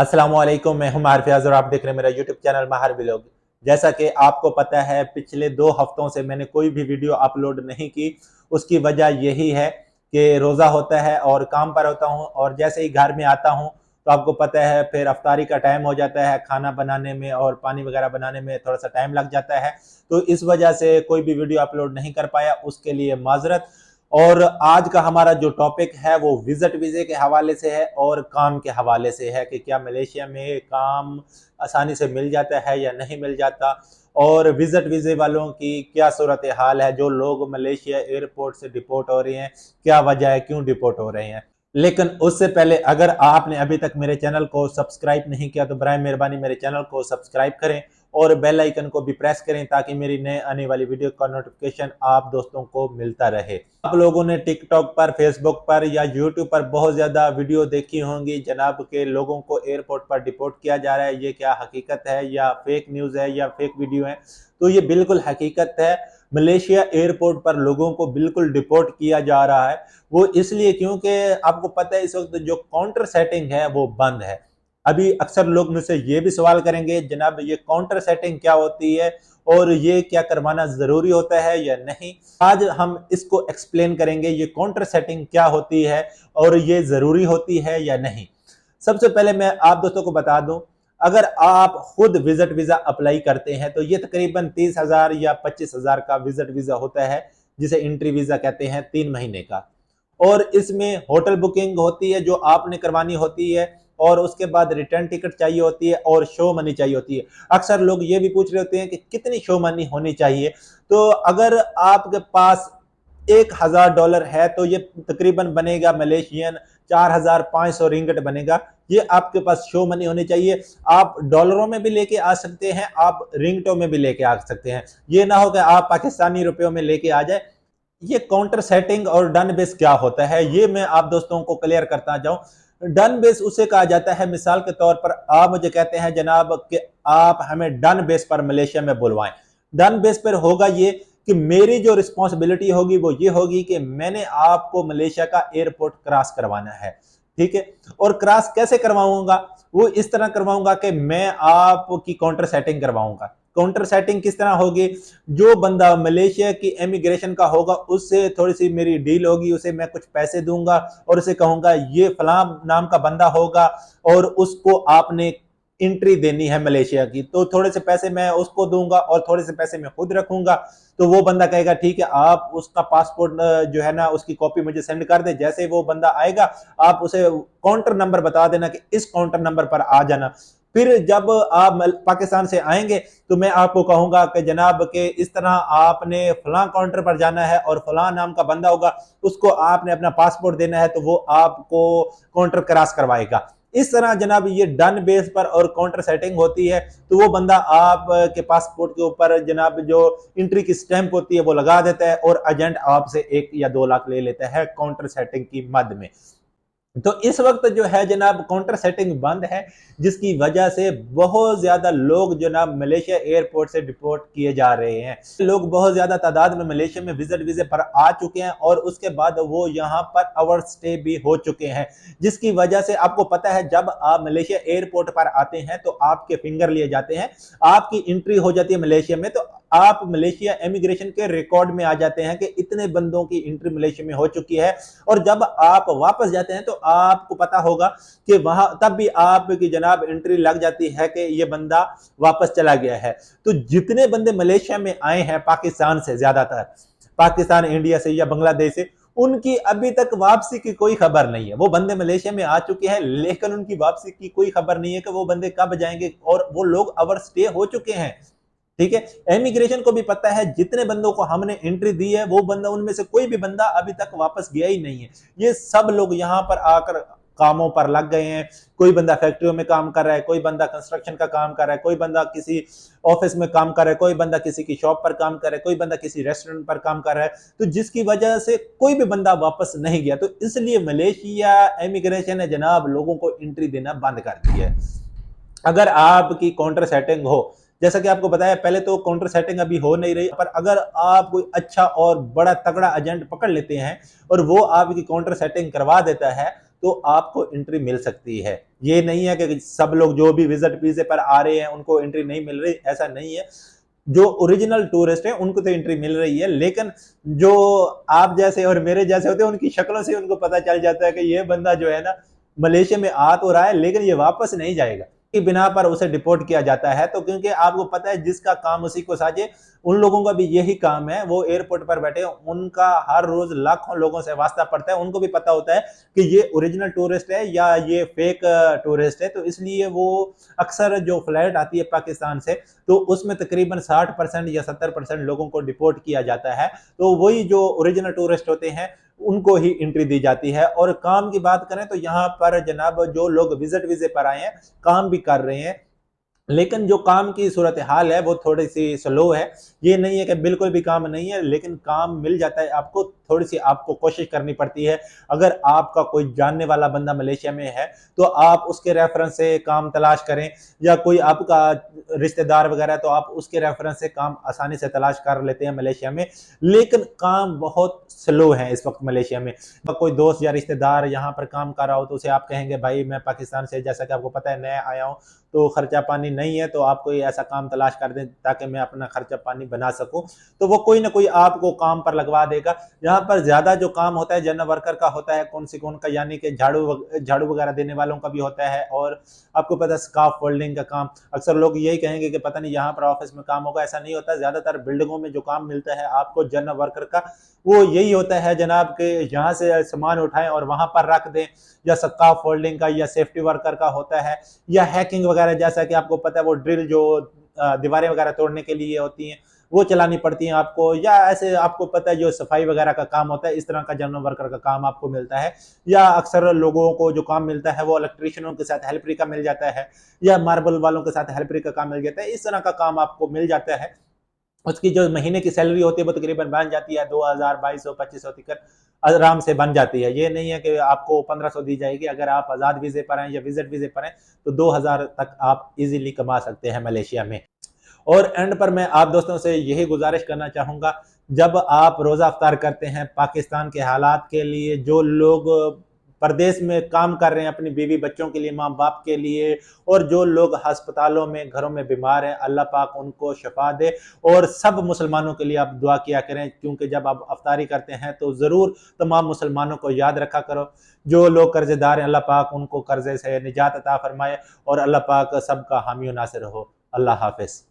अस्सलामुअलैकुम, मैं हूं माहिर फयाज और आप देख रहे हैं मेरा यूट्यूब चैनल माहिर व्लॉग। जैसा कि आपको पता है, पिछले 2 हफ्तों से मैंने कोई भी वीडियो अपलोड नहीं की। उसकी वजह यही है कि रोज़ा होता है और काम पर होता हूं, और जैसे ही घर में आता हूं तो आपको पता है फिर अफ्तारी का टाइम हो जाता है। खाना बनाने में और पानी वगैरह बनाने में थोड़ा सा टाइम लग जाता है, तो इस वजह से कोई भी वीडियो अपलोड नहीं कर पाया, उसके लिए माजरत। और आज का हमारा जो टॉपिक है वो विजिट वीजे के हवाले से है और काम के हवाले से है कि क्या मलेशिया में काम आसानी से मिल जाता है या नहीं मिल जाता, और विजिट वीजे वालों की क्या सूरत हाल है। जो लोग मलेशिया एयरपोर्ट से डिपोर्ट हो रहे हैं, क्या वजह है, क्यों डिपोर्ट हो रहे हैं। लेकिन उससे पहले अगर आपने अभी तक मेरे चैनल को सब्सक्राइब नहीं किया तो बराए मेहरबानी मेरे चैनल को सब्सक्राइब करें और बेल आइकन को भी प्रेस करें ताकि मेरी नए आने वाली वीडियो का नोटिफिकेशन आप दोस्तों को मिलता रहे। आप लोगों ने टिकटॉक पर, फेसबुक पर या यूट्यूब पर बहुत ज्यादा वीडियो देखी होंगी जनाब के लोगों को एयरपोर्ट पर डिपोर्ट किया जा रहा है। ये क्या हकीकत है या फेक न्यूज है या फेक वीडियो है? तो ये बिल्कुल हकीकत है। मलेशिया एयरपोर्ट पर लोगों को बिल्कुल डिपोर्ट किया जा रहा है। वो इसलिए क्योंकि आपको पता है इस वक्त जो काउंटर सेटिंग है वो बंद है। अभी अक्सर लोग मुझसे ये भी सवाल करेंगे, जनाब ये काउंटर सेटिंग क्या होती है और ये क्या करवाना जरूरी होता है या नहीं। आज हम इसको एक्सप्लेन करेंगे, ये काउंटर सेटिंग क्या होती है और ये जरूरी होती है या नहीं। सबसे पहले मैं आप दोस्तों को बता दूं, अगर आप खुद विजिट वीजा अप्लाई करते हैं तो ये तकरीबन 30,000 या 25,000 का विजिट वीजा होता है, जिसे एंट्री वीजा कहते हैं, 3 महीने का। और इसमें होटल बुकिंग होती है जो आपने करवानी होती है, और उसके बाद रिटर्न टिकट चाहिए होती है और शो मनी चाहिए होती है। अक्सर लोग ये भी पूछ रहे होते हैं कि कितनी शो मनी होनी चाहिए। तो अगर आपके पास $1,000 है तो ये तकरीबन बनेगा मलेशियन 4,500 रिंगट बनेगा। ये आपके पास शो मनी होनी चाहिए। आप डॉलरों में भी लेके आ सकते हैं, आप रिंगटों में भी लेके आ सकते हैं। ये ना हो कि आप पाकिस्तानी रुपयों में लेके आ जाए। ये काउंटर सेटिंग और डन बेस क्या होता है ये मैं आप दोस्तों को क्लियर करता जाऊं। डन बेस उसे कहा जाता है, मिसाल के तौर पर आप मुझे कहते हैं जनाब कि आप हमें डन बेस पर मलेशिया में बुलवाएं। डन बेस पर होगा ये कि मेरी जो रिस्पॉन्सिबिलिटी होगी वो ये होगी कि मैंने आपको मलेशिया का एयरपोर्ट क्रॉस करवाना है, ठीक है। और क्रॉस कैसे करवाऊंगा? वो इस तरह करवाऊंगा कि मैं आपकी काउंटर सेटिंग करवाऊंगा। काउंटर सेटिंग किस तरह होगी? जो बंदा मलेशिया की इमिग्रेशन का होगा उससे थोड़ी सी मेरी डील होगी, उसे मैं कुछ पैसे दूंगा और उसे कहूंगा ये फलां नाम का बंदा होगा और उसको आपने एंट्री देनी है मलेशिया की, तो थोड़े से पैसे मैं उसको दूंगा और थोड़े से पैसे मैं खुद रखूंगा। तो वो बंदा कहेगा ठीक है, आप उसका पासपोर्ट जो है ना उसकी कॉपी मुझे सेंड कर दे। जैसे वो बंदा आएगा आप उसे काउंटर नंबर बता देना कि इस काउंटर नंबर पर आ जाना। फिर जब आप पाकिस्तान से आएंगे तो मैं आपको कहूंगा कि जनाब के इस तरह आपने फलां काउंटर पर जाना है और फलां नाम का बंदा होगा, उसको आपने अपना पासपोर्ट देना है तो वो आपको काउंटर क्रॉस करवाएगा। इस तरह जनाब ये डन बेस पर और काउंटर सेटिंग होती है। तो वो बंदा आप के पासपोर्ट के ऊपर जनाब जो एंट्री की स्टैंप होती है वो लगा देता है और एजेंट आपसे 1 या 2 लाख ले लेता है काउंटर सेटिंग की मद में। तो इस वक्त जो है जनाब काउंटर सेटिंग बंद है, जिसकी वजह से बहुत ज्यादा लोग जनाब मलेशिया एयरपोर्ट से डिपोर्ट किए जा रहे हैं। लोग बहुत ज्यादा तादाद में मलेशिया में विजिट वीजे पर आ चुके हैं और उसके बाद वो यहाँ पर ओवर स्टे भी हो चुके हैं, जिसकी वजह से आपको पता है जब आप मलेशिया एयरपोर्ट पर आते हैं तो आपके फिंगर लिए जाते हैं, आपकी एंट्री हो जाती है मलेशिया में, तो आप मलेशिया इमिग्रेशन के रिकॉर्ड में आ जाते हैं कि इतने बंदों की एंट्री मलेशिया में हो चुकी है। और जब आप वापस जाते हैं तो आपको पता होगा कि वहां तब भी आपकी जनाब एंट्री लग जाती है कि ये बंदा वापस चला गया है। तो जितने बंदे मलेशिया में आए हैं पाकिस्तान से, ज्यादातर पाकिस्तान, इंडिया से या बांग्लादेश से, उनकी अभी तक वापसी की कोई खबर नहीं है। वो बंदे मलेशिया में आ चुके हैं लेकिन उनकी वापसी की कोई खबर नहीं है कि वो बंदे कब जाएंगे, और वो लोग ओवर स्टे हो चुके हैं, ठीक है। इमिग्रेशन को भी पता है जितने बंदों को हमने एंट्री दी है वो बंदा, उनमें से कोई भी बंदा अभी तक वापस गया ही नहीं है। ये सब लोग यहां पर आकर कामों पर लग गए हैं। कोई बंदा फैक्ट्रियों में काम कर रहा है, कोई बंदा कंस्ट्रक्शन का काम कर रहा है, कोई बंदा किसी ऑफिस में काम कर रहा है, कोई बंदा किसी की शॉप पर काम कर रहा है, कोई बंदा किसी रेस्टोरेंट पर काम कर रहा है। तो जिसकी वजह से कोई भी बंदा वापस नहीं गया, तो इसलिए मलेशिया इमिग्रेशन ने जनाब लोगों को एंट्री देना बंद कर दिया है। अगर आपकी काउंटर सेटिंग हो, जैसा कि आपको बताया पहले, तो काउंटर सेटिंग अभी हो नहीं रही, पर अगर आप कोई अच्छा और बड़ा तगड़ा एजेंट पकड़ लेते हैं और वो आपकी काउंटर सेटिंग करवा देता है तो आपको एंट्री मिल सकती है। ये नहीं है कि सब लोग जो भी विजिट वीजे पर आ रहे हैं उनको एंट्री नहीं मिल रही, ऐसा नहीं है। जो ओरिजिनल टूरिस्ट है उनको तो एंट्री मिल रही है, लेकिन जो आप जैसे और मेरे जैसे होते हैं उनकी शक्लों से उनको पता चल जाता है कि ये बंदा जो है ना मलेशिया में आ तो रहा है लेकिन ये वापस नहीं जाएगा, की बिना पर उसे डिपोर्ट किया जाता है। तो क्योंकि आपको पता है जिसका काम उसी को साजे, उन लोगों का भी यही काम है। वो एयरपोर्ट पर बैठे, उनका हर रोज लाखों लोगों से वास्ता पड़ता है। उनको भी पता होता है कि ये ओरिजिनल टूरिस्ट है या ये फेक टूरिस्ट है। तो इसलिए वो अक्सर जो फ्लाइट आती है पाकिस्तान से, तो उसमें तकरीबन 60% या 70% लोगों को डिपोर्ट किया जाता है। तो वही जो ओरिजिनल टूरिस्ट होते हैं उनको ही एंट्री दी जाती है। और काम की बात करें तो यहाँ पर जनाब जो लोग विजिट वीजे पर आए हैं, काम भी कर रहे हैं, लेकिन जो काम की सूरत हाल है वो थोड़ी सी स्लो है। ये नहीं है कि बिल्कुल भी काम नहीं है, लेकिन काम मिल जाता है आपको, थोड़ी सी आपको कोशिश करनी पड़ती है। अगर आपका कोई जानने वाला बंदा मलेशिया में है तो आप उसके रेफरेंस से काम तलाश करें, या कोई आपका रिश्तेदार वगैरह तो आप उसके रेफरेंस से काम आसानी से तलाश कर लेते हैं मलेशिया में। लेकिन काम बहुत स्लो है इस वक्त मलेशिया में। कोई दोस्त या रिश्तेदार यहाँ पर काम कर रहा हो तो उसे आप कहेंगे भाई मैं पाकिस्तान से, जैसा कि आपको पता है, नया आया हूँ तो खर्चा पानी नहीं है, तो आप कोई ऐसा काम तलाश कर दें ताकि मैं अपना खर्चा पानी बना सकूं, तो वो कोई ना कोई आपको काम पर लगवा देगा। यहाँ पर ज्यादा जो काम होता है जनरल वर्कर का होता है, कौन सी कौन का, यानी कि झाड़ू वगैरह देने वालों का भी होता है। और आपको पता है स्कार्फ फोल्डिंग का काम, अक्सर लोग यही कहेंगे कि पता नहीं यहाँ पर ऑफिस में काम होगा, ऐसा नहीं होता। ज्यादातर बिल्डिंगों में जो काम मिलता है आपको जनरल वर्कर का, वो यही होता है जनाब के यहाँ से सामान उठाएं और वहां पर रख दें, या स्कार्फ फोल्डिंग का या सेफ्टी वर्कर का होता है, या हैकिंग वगैरह, जैसा कि आपको पता है वो ड्रिल जो दीवारें वगैरह तोड़ने के लिए होती हैं वो चलानी पड़ती हैं आपको, या ऐसे आपको पता है जो सफाई वगैरह का काम होता है, इस तरह का जनरल वर्कर का काम आपको मिलता है। या अक्सर लोगों को जो काम मिलता है वो इलेक्ट्रीशियनों के साथ हेल्परी का मिल जाता है, या मार्बल वालों के साथ हेल्परी का काम मिल जाता है। इस तरह का काम आपको मिल जाता है। उसकी जो महीने की सैलरी होती है वो तकरीबन बन जाती है 2000, 2200, 2500 तक आराम से बन जाती है। ये नहीं है कि आपको 1500 दी जाएगी। अगर आप आजाद वीजे पर हैं या विजिट वीजे पर हैं तो 2000 तक आप इजीली कमा सकते हैं मलेशिया में। और एंड पर मैं आप दोस्तों से यही गुजारिश करना चाहूंगा, जब आप रोजा अफ्तार करते हैं पाकिस्तान के हालात के लिए, जो लोग प्रदेश में काम कर रहे हैं अपनी बीवी बच्चों के लिए, माँ बाप के लिए, और जो लोग अस्पतालों में घरों में बीमार हैं, अल्लाह पाक उनको शफा दे। और सब मुसलमानों के लिए आप दुआ किया करें, क्योंकि जब आप अफ्तारी करते हैं तो ज़रूर तमाम मुसलमानों को याद रखा करो। जो लोग कर्जेदार हैं अल्लाह पाक उनको कर्जे से निजात अता फरमाए, और अल्लाह पाक सबका हामी नासिर हो। अल्लाह हाफिज़।